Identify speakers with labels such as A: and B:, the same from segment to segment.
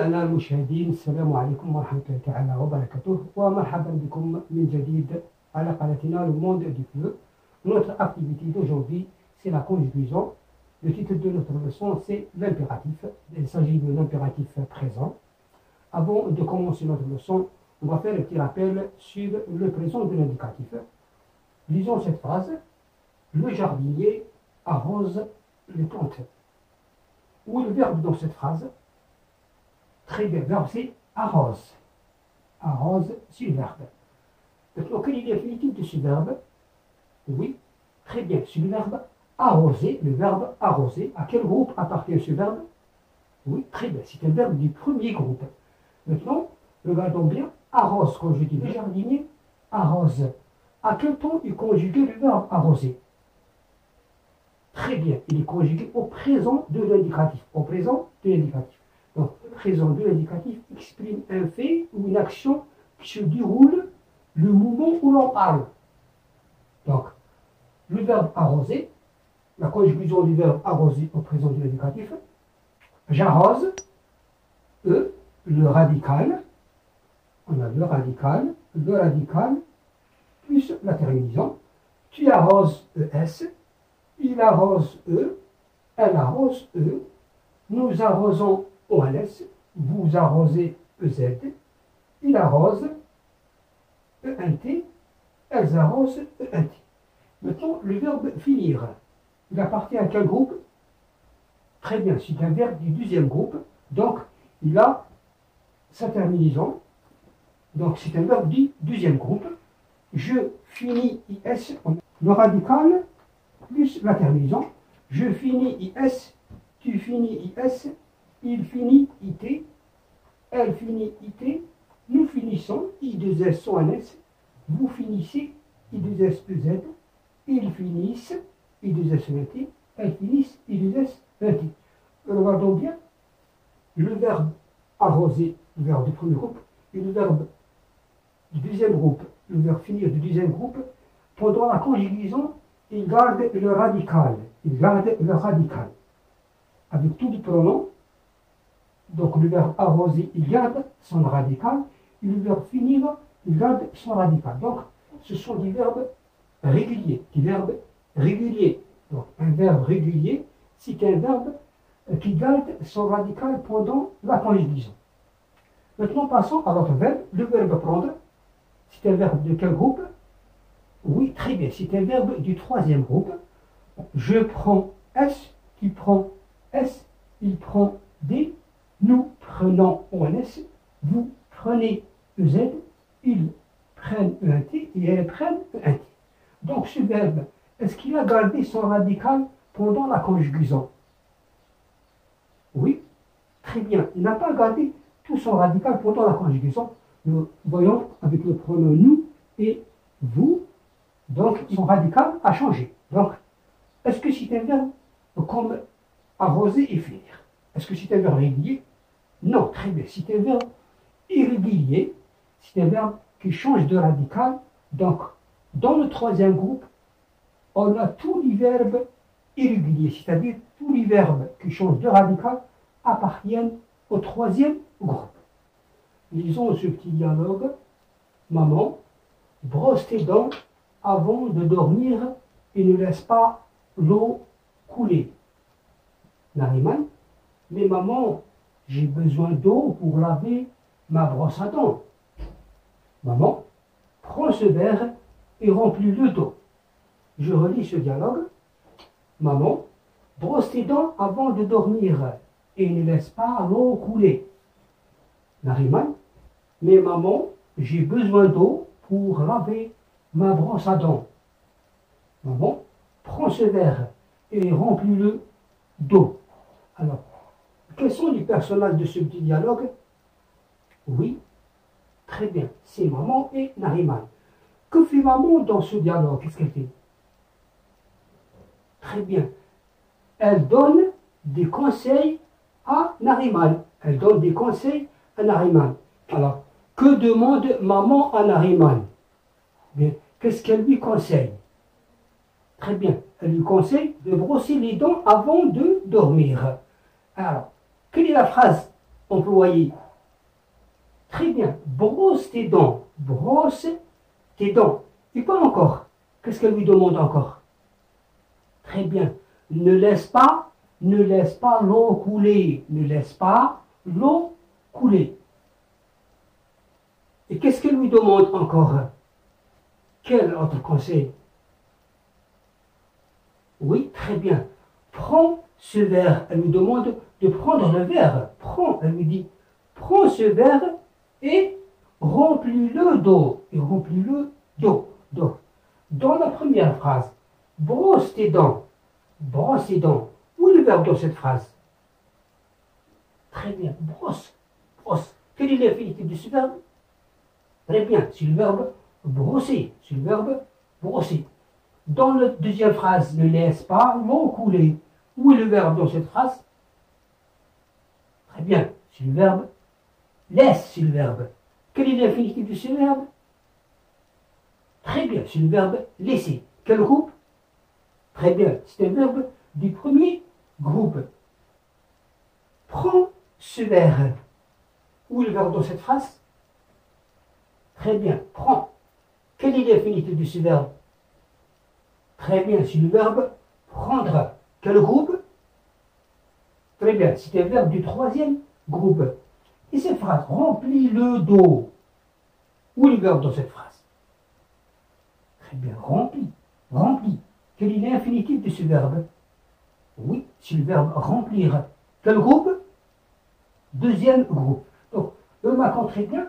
A: أعزائنا المشاهدين، السلام عليكم ورحمة الله تعالى وبركاته، ومرحبا بكم من جديد على قناتنا Le Monde du Fleu. Notre activité d'aujourd'hui, c'est la conjugaison. Le titre de notre leçon, c'est l'impératif. Il s'agit de l'impératif présent. Avant de commencer notre leçon, on va faire un petit rappel sur le présent de l'indicatif. Lisons cette phrase. Le jardinier arrose les plantes. Où est le verbe dans cette phrase? Très bien, le verbe c'est arrose. Arrose, c'est le verbe. Maintenant, quel est l'infinitif de ce verbe? Oui, très bien, c'est le verbe arroser, le verbe arroser. À quel groupe appartient ce verbe? Oui, très bien, c'est un verbe du premier groupe. Maintenant, regardons bien, arrose, quand je dis le jardinier, arrose. À quel temps est conjugué le verbe arroser? Très bien, il est conjugué au présent de l'indicatif. Au présent de l'indicatif. Donc, le présent de l'indicatif exprime un fait ou une action qui se déroule le moment où l'on parle. Donc, le verbe arroser, la conjugaison du verbe arroser au présent de l'indicatif, j'arrose, le radical, on a le radical, plus la terminaison, tu arroses ES, il arrose elle arrose nous arrosons OLS, vous arrosez EZ, il arrose ENT, elles arrosent ENT. Maintenant, le verbe finir, il appartient à quel groupe? Très bien, c'est un verbe du deuxième groupe, donc il a sa terminaison, donc c'est un verbe du deuxième groupe. Je finis IS, le radical plus la terminaison. Je finis IS, tu finis IS, il finit IT, elle finit IT, nous finissons I2S sans NS, vous finissez I2S EZ, ils finissent I2S ET, elles finissent I2S ET. Regardons bien le verbe arroser, le verbe du premier groupe, et le verbe du deuxième groupe, le verbe finir du deuxième groupe. Pendant la conjugaison, il garde le radical. Il garde le radical. Avec tous les pronoms, donc le verbe arroser, il garde son radical. Et le verbe finir, il garde son radical. Donc, ce sont des verbes réguliers. Des verbes réguliers. Donc, un verbe régulier, c'est un verbe qui garde son radical pendant la conjugaison. Maintenant, passons à l'autre verbe, le verbe prendre. C'est un verbe de quel groupe? Oui, très bien, c'est un verbe du troisième groupe. Je prends S, tu prends S, il prend D, nous prenons ONS, vous prenez EZ, ils prennent ENT et elles prennent ENT. Donc ce verbe, est-ce qu'il a gardé son radical pendant la conjugaison? Oui, très bien, il n'a pas gardé tout son radical pendant la conjugaison. Nous voyons avec le pronom nous et vous. Donc, son radical a changé. Donc, est-ce que c'est un verbe comme arroser et finir? Est-ce que c'est un verbe régulier? Non, très bien. C'est un verbe irrégulier. C'est un verbe qui change de radical. Donc, dans le troisième groupe, on a tous les verbes irréguliers, c'est-à-dire tous les verbes qui changent de radical appartiennent au troisième groupe. Lisons ce petit dialogue. Maman, brosse tes dents avant de dormir et ne laisse pas l'eau couler. Nariman, mais maman, j'ai besoin d'eau pour laver ma brosse à dents. Maman, prends ce verre et remplis-le d'eau. Je relis ce dialogue. Maman, brosse tes dents avant de dormir et ne laisse pas l'eau couler. Nariman, mais maman, j'ai besoin d'eau pour laver ma brosse à dents. Maman, prends ce verre et remplis-le d'eau. Alors, quels sont les personnages de ce petit dialogue? Oui, très bien, c'est maman et Nariman. Que fait maman dans ce dialogue? Qu'est-ce qu'elle fait? Très bien, elle donne des conseils à Nariman. Elle donne des conseils à Nariman. Alors, que demande maman à Nariman? Bien, qu'est-ce qu'elle lui conseille? Très bien, elle lui conseille de brosser les dents avant de dormir. Alors, quelle est la phrase employé. Très bien. Brosse tes dents. Brosse tes dents. Et quoi encore? Qu'est-ce qu'elle lui demande encore? Très bien. Ne laisse pas l'eau couler. Ne laisse pas l'eau couler. Et qu'est-ce qu'elle lui demande encore? Quel autre conseil? Oui, très bien. Prends ce verre. Elle lui demande de prendre le verre. Prends, elle lui dit, prends ce verre et remplis-le d'eau. Et remplis-le d'eau. Dans la première phrase, brosse tes dents. Brosse tes dents. Où est le verbe dans cette phrase? Très bien. Brosse. Brosse. Quel est l'infinitif de ce verbe? Très bien. C'est le verbe brosser. C'est le verbe brosser. Dans la deuxième phrase, ne laisse pas l'eau couler. Où est le verbe dans cette phrase? Très bien. C'est le verbe laisse. C'est le verbe. Quel est l'infinitif de ce verbe? Très bien. C'est le verbe laisser. Quel groupe? Très bien. C'est un verbe du premier groupe. Prends ce verre. Où est le verbe dans cette phrase? Très bien. Prends. Quel est l'infinitif de ce verbe? Très bien. C'est le verbe prendre. Quel groupe? Très bien. C'est un verbe du troisième groupe. Et cette phrase, remplis-le d'eau. Où est le verbe dans cette phrase? Très bien. Remplis. Remplis. Quel est l'infinitif de ce verbe? Oui, c'est le verbe remplir. Quel groupe? Deuxième groupe. Donc, remarquons très bien,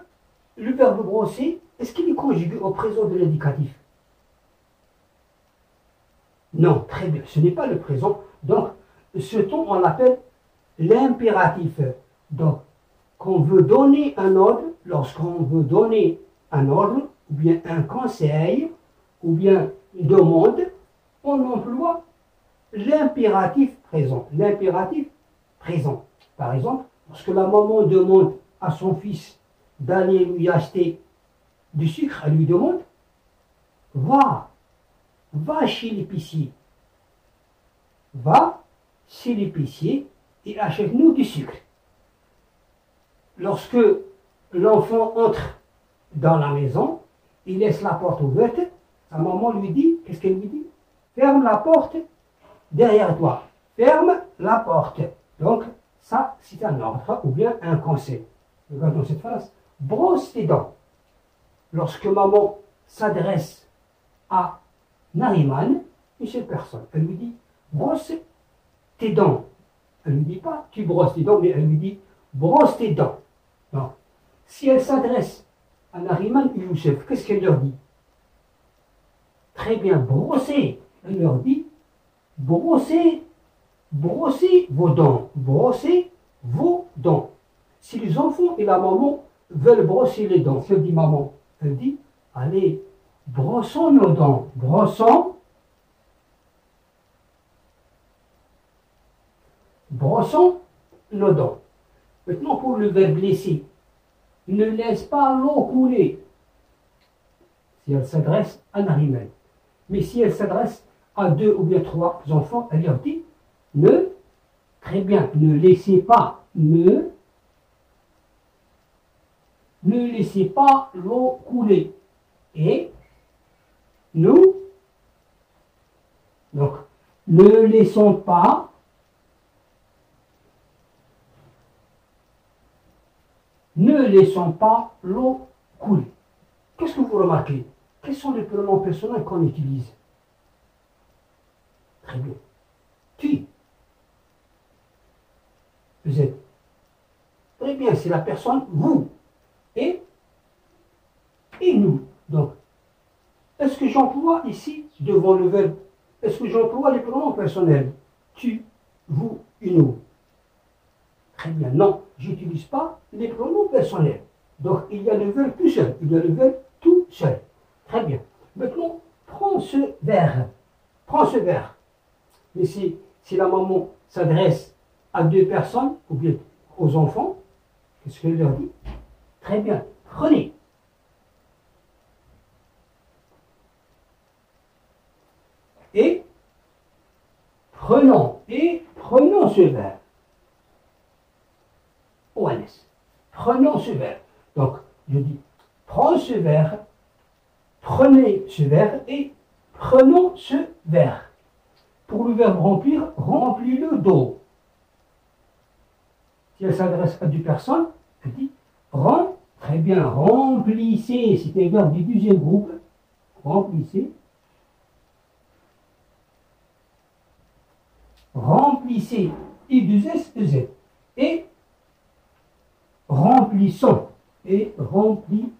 A: le verbe brosser, est-ce qu'il est conjugué au présent de l'indicatif? Non, très bien, ce n'est pas le présent. Donc, ce ton, on l'appelle l'impératif. Donc, qu'on veut donner un ordre, lorsqu'on veut donner un ordre, ou bien un conseil, ou bien une demande, on emploie l'impératif présent. L'impératif présent. Par exemple, lorsque la maman demande à son fils d'aller lui acheter du sucre, elle lui demande, va chez l'épicier. Va chez l'épicier et achète-nous du sucre. Lorsque l'enfant entre dans la maison, il laisse la porte ouverte, sa maman lui dit, qu'est-ce qu'elle lui dit? Ferme la porte derrière toi. Ferme la porte. Donc, ça, c'est un ordre ou bien un conseil. Regardons cette phrase. Brosse tes dents. Lorsque maman s'adresse à Nariman, une seule personne, elle lui dit, brosse tes dents. Elle ne lui dit pas, tu brosses tes dents, mais elle lui dit, brosse tes dents. Donc, si elle s'adresse à Nariman et Youssef, qu'est-ce qu'elle leur dit? Très bien, brosser. Elle leur dit, brossez vos dents. Brossez vos dents. Si les enfants et la maman veulent brosser les dents, que dit maman? Elle dit, allez, brossons nos dents. Brossons nos dents. Maintenant, pour le verbe laisser, ne laisse pas l'eau couler. Si elle s'adresse à Nariman. Mais si elle s'adresse à 2 ou bien 3 enfants, elle leur dit, très bien, ne laissez pas l'eau couler. Et nous, donc, ne laissons pas l'eau couler. Qu'est-ce que vous remarquez? Quels sont les pronoms personnels qu'on utilise? Très bien. Tu. Vous êtes. Très bien, c'est la personne vous. Et nous. Donc, est-ce que j'emploie ici, devant le verbe, est-ce que j'emploie les pronoms personnels? Tu, vous et nous. Très bien. Non, je n'utilise pas les pronoms personnels. Donc, il y a le verbe tout seul. Il y a le verbe tout seul. Très bien. Maintenant, prends ce verre. Mais si la maman s'adresse à 2 personnes, ou bien aux enfants, qu'est-ce qu'elle leur dit? Très bien, prenez. Et prenons ce verre. ONS. prenons ce verre. Donc, je dis, prends ce verre, prenez ce verre et prenons ce verre. Pour le verbe remplir, remplis-le d'eau. Si elle s'adresse à deux personnes, elle dit, très bien, remplissez, c'est un verbe du deuxième groupe, remplissez. Remplissez, I2S, EZ. Et remplissons. Et remplis.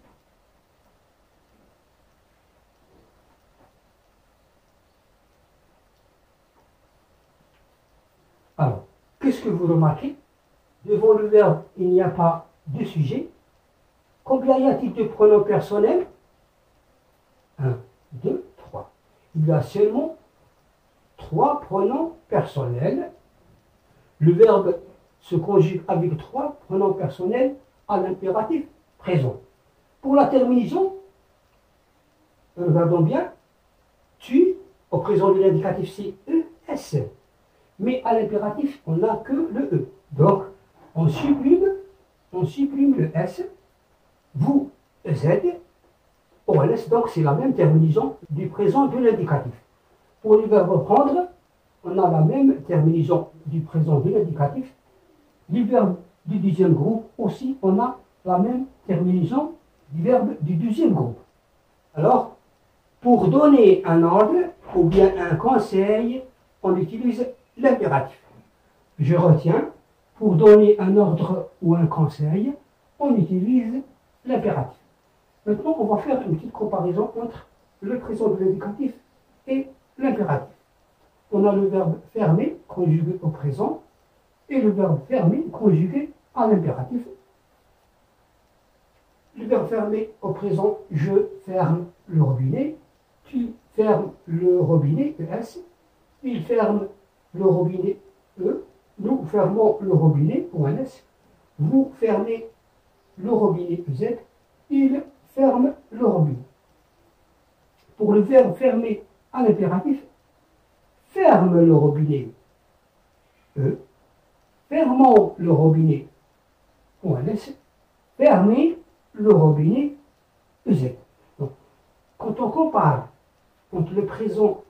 A: Alors, qu'est-ce que vous remarquez? Devant le verbe, il n'y a pas de sujet. Combien y a-t-il de pronoms personnels? 1, 2, 3. Il y a seulement 3 pronoms personnels. Le verbe se conjugue avec 3 pronoms personnels à l'impératif présent. Pour la terminaison, regardons bien, tu, au présent de l'indicatif, c'est ES. Mais à l'impératif, on n'a que le E. Donc, on supprime le S, vous, Z, OLS, donc c'est la même terminaison du présent de l'indicatif. Pour le verbe prendre, on a la même terminaison du présent de l'indicatif. Les verbes du deuxième groupe aussi, on a la même terminaison du verbe du deuxième groupe. Alors, pour donner un ordre ou bien un conseil, on utilise l'impératif. Je retiens, pour donner un ordre ou un conseil, on utilise l'impératif. Maintenant, on va faire une petite comparaison entre le présent de l'indicatif et l'impératif. On a le verbe fermer conjugué au présent et le verbe fermer conjugué à l'impératif. Le verbe fermer au présent, je ferme le robinet, tu fermes le robinet, ES, il ferme le robinet, E, nous fermons le robinet, ONS, vous fermez le robinet, EZ, il ferme le robinet. Pour le verbe fermer à l'impératif, ferme le robinet, E, fermons le robinet, ONS, fermez le robinet, EZ. Donc, quand on compare entre le présent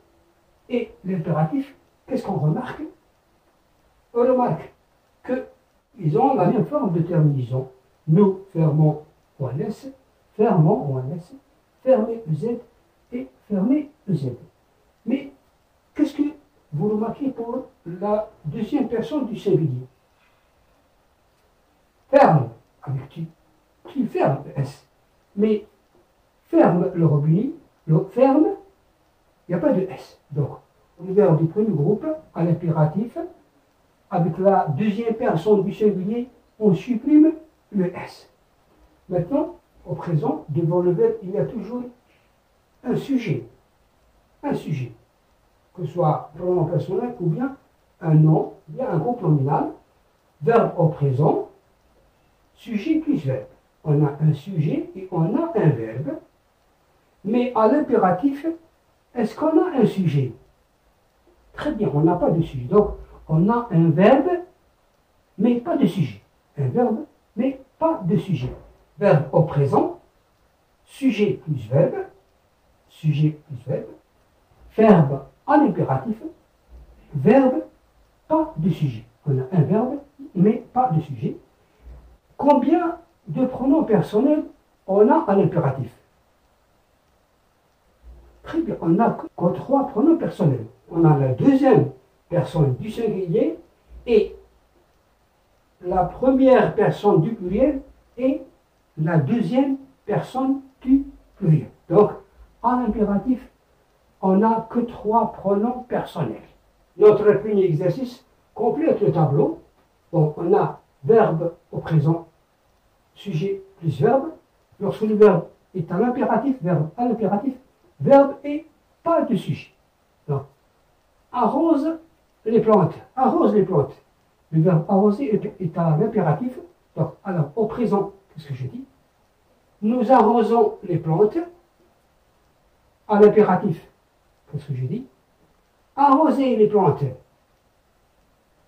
A: et l'impératif, qu'est-ce qu'on remarque? On remarque qu'ils ont la même forme de terminaison. Nous fermons ONS, fermons ONS, fermez EZ et fermez EZ. Mais qu'est-ce que vous remarquez pour la deuxième personne du singulier? Ferme, avec tu fermes S. Mais ferme le robinet, le ferme, il n'y a pas de S. Donc, le verbe du premier groupe, à l'impératif, avec la deuxième personne du singulier, on supprime le S. Maintenant, au présent, devant le verbe, il y a toujours un sujet. Un sujet. Que ce soit pronom personnel ou bien un nom, bien un groupe nominal. Verbe au présent, sujet plus verbe. On a un sujet et on a un verbe. Mais à l'impératif, est-ce qu'on a un sujet? Très bien, on n'a pas de sujet. Donc, on a un verbe, mais pas de sujet. Un verbe, mais pas de sujet. Verbe au présent, sujet plus verbe, verbe à l'impératif, verbe, pas de sujet. On a un verbe, mais pas de sujet. Combien de pronoms personnels on a à l'impératif? Très bien, on n'a que 3 pronoms personnels. On a la deuxième personne du singulier et la première personne du pluriel et la deuxième personne du pluriel. Donc, en impératif, on n'a que 3 pronoms personnels. Notre premier exercice complète le tableau. Bon, on a verbe au présent, sujet plus verbe. Lorsque le verbe est à l'impératif, verbe à l'impératif, verbe et pas de sujet. Donc, arrose les plantes. Arrose les plantes. Le verbe arroser est à l'impératif. Donc, alors, au présent, qu'est-ce que je dis? Nous arrosons les plantes. À l'impératif, qu'est-ce que je dis? Arroser les plantes.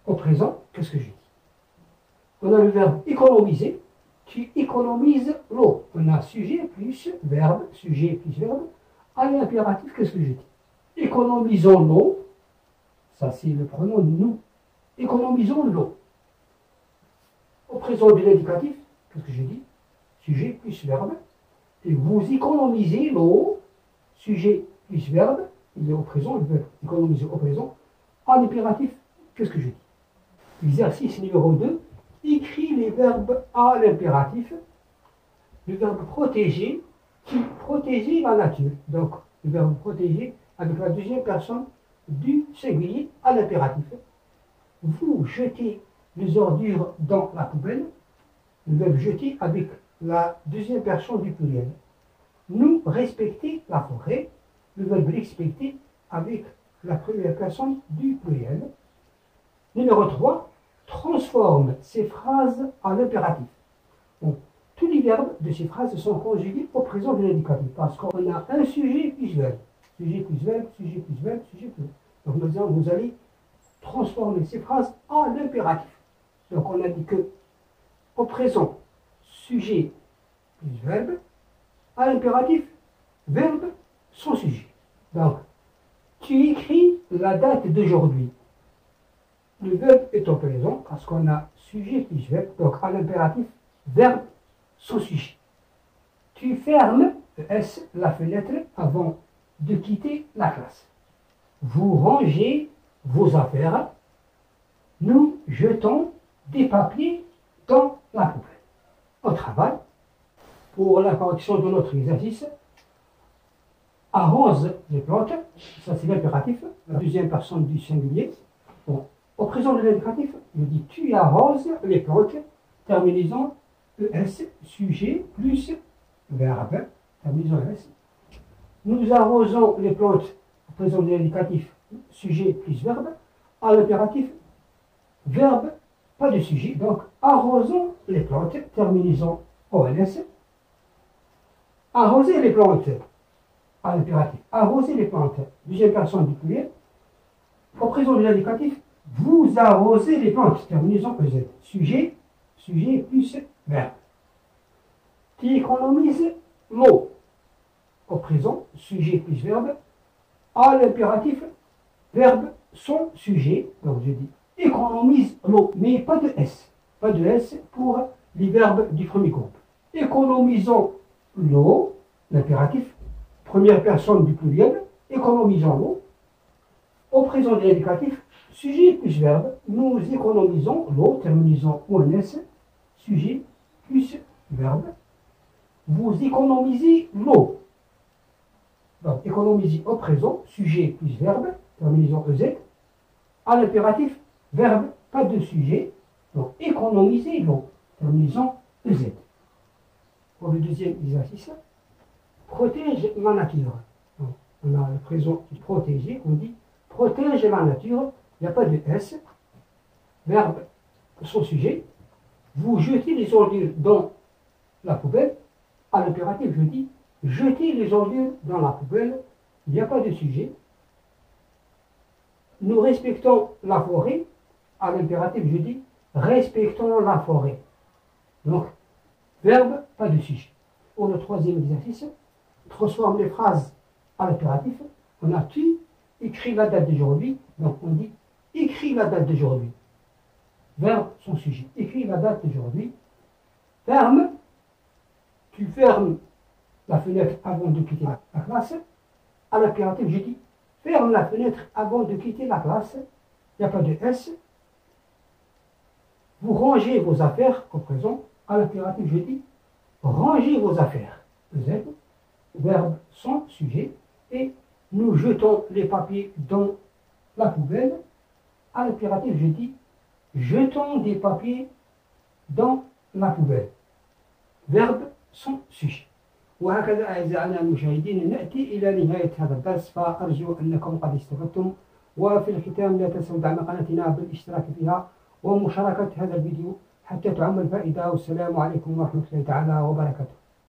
A: Au présent, qu'est-ce que je dis? On a le verbe économiser. tu économises l'eau. On a sujet plus verbe, à l'impératif, qu'est-ce que je dis? Économisons l'eau, ça c'est le pronom nous. Économisons l'eau. Au présent de l'indicatif, qu'est-ce que je dis? Sujet plus verbe. Et vous économisez l'eau, sujet plus verbe, il est au présent, il veut économiser au présent. En impératif, qu'est-ce que je dis? Exercice numéro 2, écris les verbes à l'impératif. Le verbe protéger, qui protéger la nature. Donc, le verbe protéger avec la deuxième personne du singulier à l'impératif. Vous jetez les ordures dans la poubelle. Le verbe jeter avec la deuxième personne du pluriel. Nous respecter la forêt. Le verbe respecter avec la première personne du pluriel. Numéro 3, transforme ces phrases en impératif. Donc, tous les verbes de ces phrases sont conjugués au présent de l'indicatif parce qu'on a un sujet plus verbe. Sujet plus verbe, sujet plus verbe, sujet plus verbe. Donc maintenant, vous allez transformer ces phrases en impératif. Donc on a dit que au présent, sujet plus verbe, à l'impératif, verbe sans sujet. Donc, tu écris la date d'aujourd'hui. Le verbe est au présent parce qu'on a sujet plus verbe, donc à l'impératif, verbe sans sujet. Tu fermes la fenêtre avant de quitter la classe. Vous rangez vos affaires. Nous jetons des papiers dans la poubelle. On travaille. Pour la correction de notre exercice, arrose les plantes, ça c'est l'impératif, la deuxième personne du singulier. Bon. Au présent de l'indicatif, je dis tu arroses les plantes, terminaison ES, sujet plus verbe, terminaison ES. Nous arrosons les plantes, au présent de l'indicatif, sujet plus verbe, à l'impératif, verbe, pas de sujet, donc arrosons les plantes, terminaison ONS. Arroser les plantes, à l'impératif, arroser les plantes, deuxième personne du pluriel, au présent de l'indicatif, vous arrosez les plantes, terminaison EZ. Sujet plus verbe. Tu économises l'eau. Au présent, sujet plus verbe. À l'impératif, verbe sans sujet. Donc je dis économise l'eau, mais pas de S. Pas de S pour les verbes du premier groupe. Économisons l'eau, l'impératif, première personne du pluriel, économisons l'eau. Au présent de l'indicatif, sujet plus verbe, nous économisons l'eau, terminaison ONS, sujet plus verbe. Vous économisez l'eau. Donc, économiser au présent, sujet plus verbe, terminaison EZ. À l'impératif, verbe, pas de sujet. Donc, économiser l'eau, terminaison EZ. Pour le deuxième exercice, protège la nature. Donc, on a le présent protéger, on dit protège la nature, il n'y a pas de S. Verbe sans sujet. Vous jetez les ordures dans la poubelle. À l'impératif, je dis jetez les ordures dans la poubelle. Il n'y a pas de sujet. Nous respectons la forêt. À l'impératif, je dis respectons la forêt. Donc, verbe, pas de sujet. Pour le troisième exercice, transforme les phrases à l'impératif. On a tu écrit la date d'aujourd'hui. Donc, on dit écris la date d'aujourd'hui. Verbe sans sujet. Écris la date d'aujourd'hui. Ferme. Tu fermes la fenêtre avant de quitter la classe. À l'impératif, je dis ferme la fenêtre avant de quitter la classe. Il n'y a pas de S. Vous rangez vos affaires au présent. À l'impératif, je dis rangez vos affaires. Z. Verbe sans sujet. Et nous jetons les papiers dans la poubelle. À l'impératif, je dis jetons des papiers dans la poubelle. Verbe sans sujet. وهكذا أعزائنا المشاهدين نأتي إلى نهاية هذا الدرس، فأرجو أنكم قد استفدتم. وفي الختام لا تنسوا دعم قناتنا بالاشتراك فيها ومشاركة هذا الفيديو حتى تعم الفائدة. والسلام عليكم ورحمة الله تعالى وبركاته.